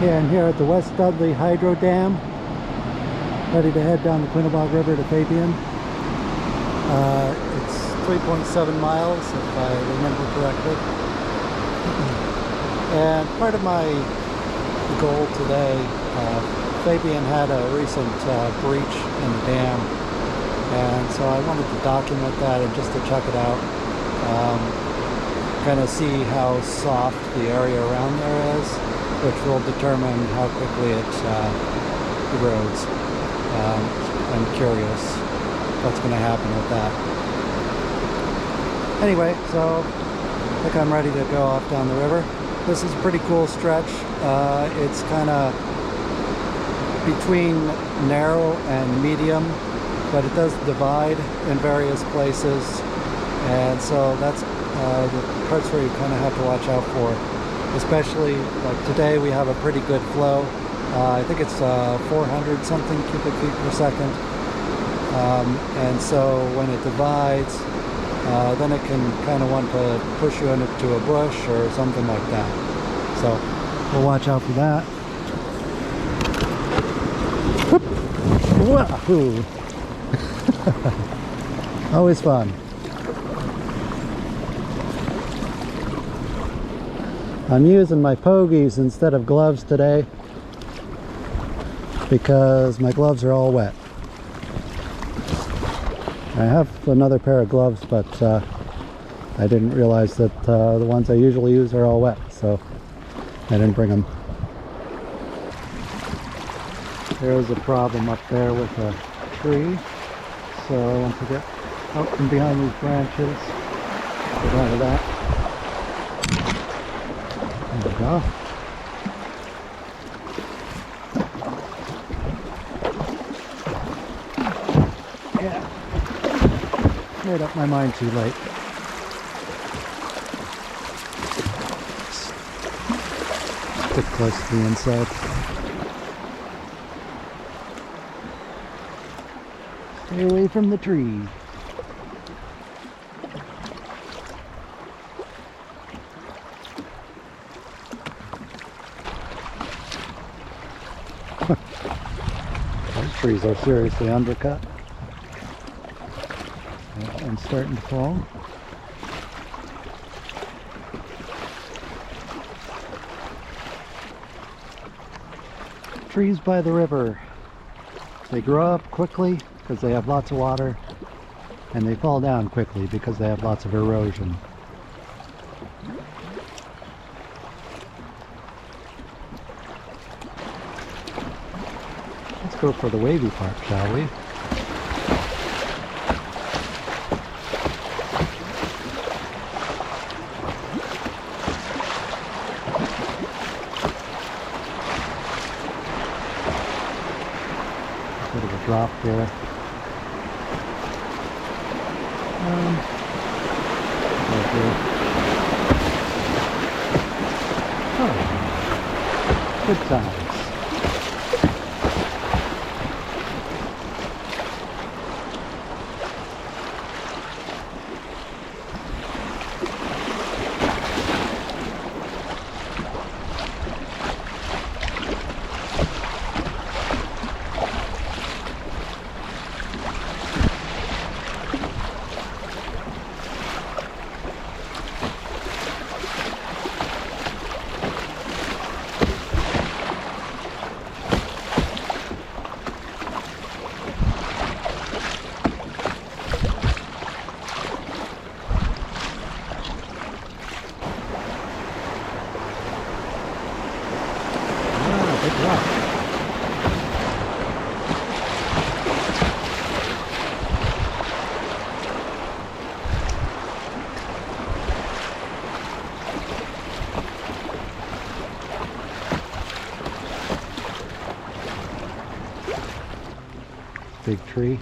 Yeah, I'm here at the West Dudley Hydro Dam, ready to head down the Quinebaug River to Fabyan. It's 3.7 miles, if I remember correctly. And part of my goal today, Fabyan had a recent breach in the dam, and so I wanted to document that and just to check it out. Kind of see how soft the area around there is, which will determine how quickly it erodes. I'm curious what's going to happen with that. Anyway, so I think I'm ready to go off down the river. This is a pretty cool stretch. It's kind of between narrow and medium, but it does divide in various places, and so that's the parts where you kind of have to watch out for. Especially like today, we have a pretty good flow. I think it's 400 something cubic feet per second, and so when it divides, then it can kind of want to push you into a bush or something like that. So we'll watch out for that. Wahoo! Always fun. I'm using my pogies instead of gloves today because my gloves are all wet. I have another pair of gloves, but I didn't realize that the ones I usually use are all wet, so I didn't bring them. There's a problem up there with a tree, so I want to get out from behind these branches, get out of that. There we go. Yeah. Made up my mind too late. Stick close to the inside. Stay away from the tree. Those trees are seriously undercut. That one's starting to fall. Trees by the river. They grow up quickly because they have lots of water, and they fall down quickly because they have lots of erosion. Let's go for the wavy part, shall we? Bit of a drop here. Oh, good times. Big tree.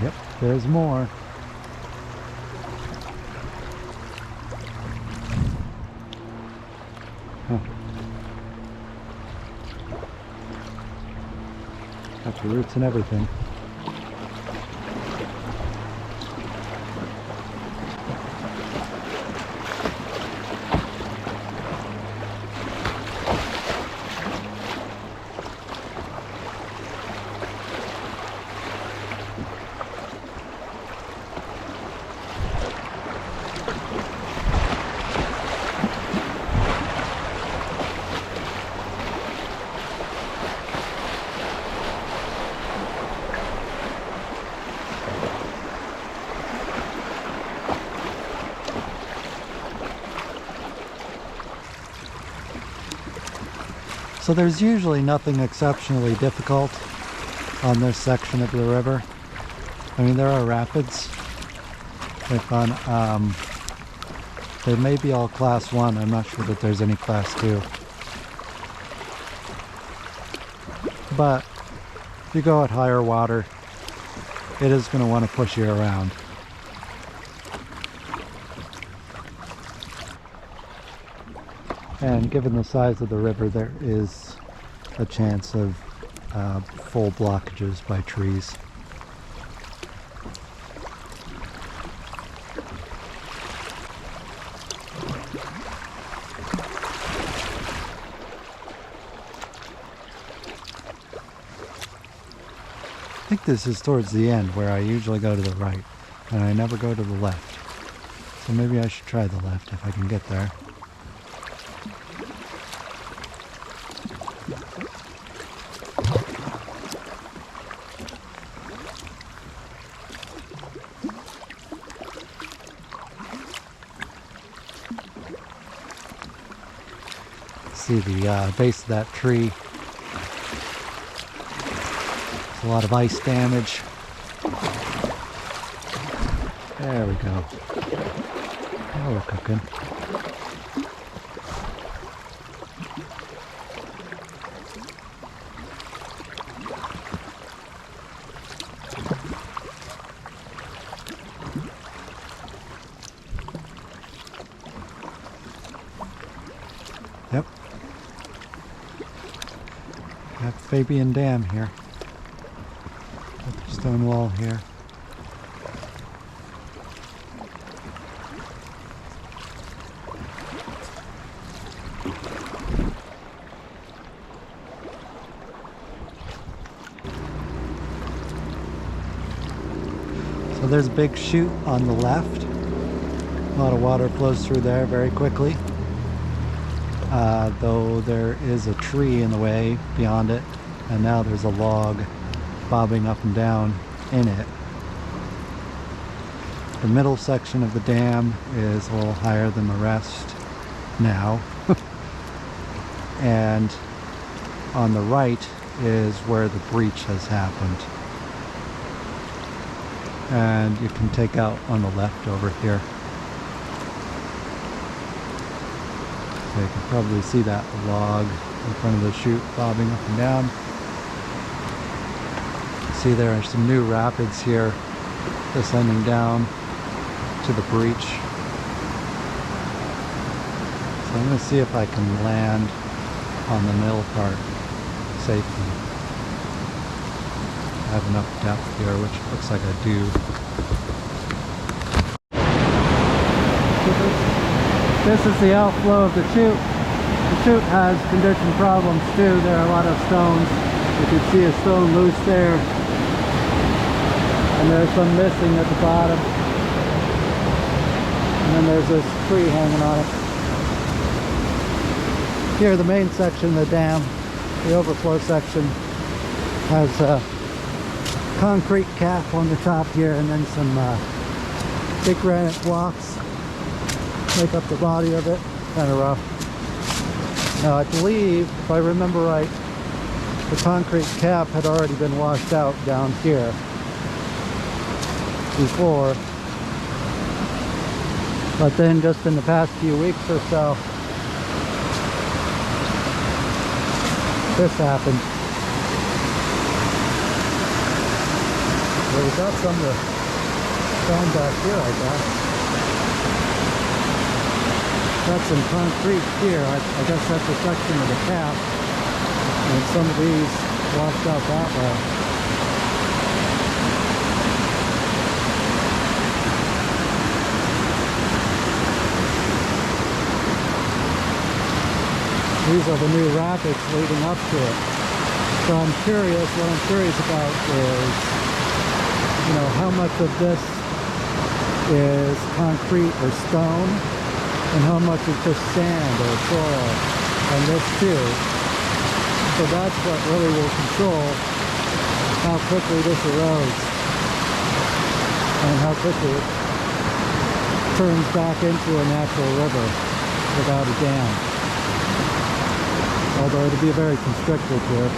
Yep, there's more. Huh. Got the roots and everything. So there's usually nothing exceptionally difficult on this section of the river. I mean, there are rapids. They're fun. They may be all class 1. I'm not sure that there's any class 2. But if you go at higher water, it is going to want to push you around. And given the size of the river, there is a chance of full blockages by trees. I think this is towards the end where I usually go to the right, and I never go to the left. So maybe I should try the left if I can get there. See the base of that tree. A lot of ice damage. There we go. Now we're cooking. Yep. Got Fabyan Dam here. Stone wall here. So there's a big chute on the left. A lot of water flows through there very quickly. Though there is a tree in the way beyond it, and now there's a log bobbing up and down in it. The middle section of the dam is a little higher than the rest now. And on the right is where the breach has happened. And you can take out on the left over here. So you can probably see that log in front of the chute bobbing up and down. See, there are some new rapids here descending down to the breach. So I'm going to see if I can land on the middle part safely. I have enough depth here, which looks like I do. This is the outflow of the chute. The chute has condition problems too. There are a lot of stones. You can see a stone loose there. And there's some missing at the bottom. And then there's this tree hanging on it. Here, the main section of the dam, the overflow section, has a concrete cap on the top here, and then some big granite blocks make up the body of it. Kind of rough. Now, I believe, if I remember right, the concrete cap had already been washed out down here before, but then just in the past few weeks or so, this happened. Well, we got some of the stone back here, I guess. Got some concrete here. I guess that's a section of the cap, and some of these washed out that way. These are the new rapids leading up to it. So I'm curious, what I'm curious about is, you know, how much of this is concrete or stone, and how much is just sand or soil, and this too. So that's what really will control how quickly this erodes, and how quickly it turns back into a natural river without a dam. although it'll be very constricted here.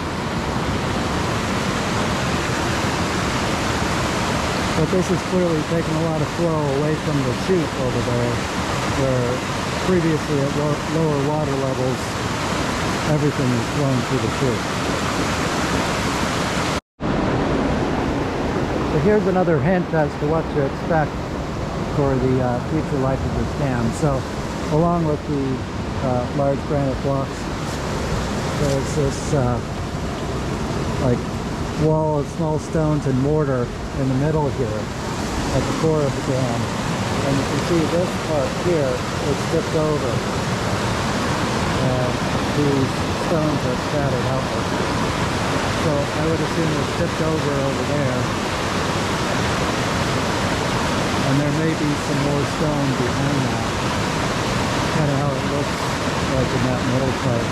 But this is clearly taking a lot of flow away from the chute over there, where previously at lower water levels, everything is flowing through the chute. So here's another hint as to what to expect for the future life of this dam. So along with the large granite blocks, there's this like wall of small stones and mortar in the middle here at the core of the dam. And you can see this part here is tipped over, and these stones are scattered outward. So I would assume it's tipped over there. And there may be some more stone behind that. Kind of how it looks like in that middle part.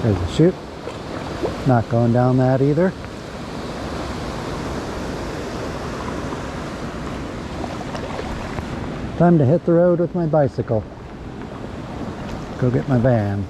There's a chute. Not going down that either. Time to hit the road with my bicycle. Go get my van.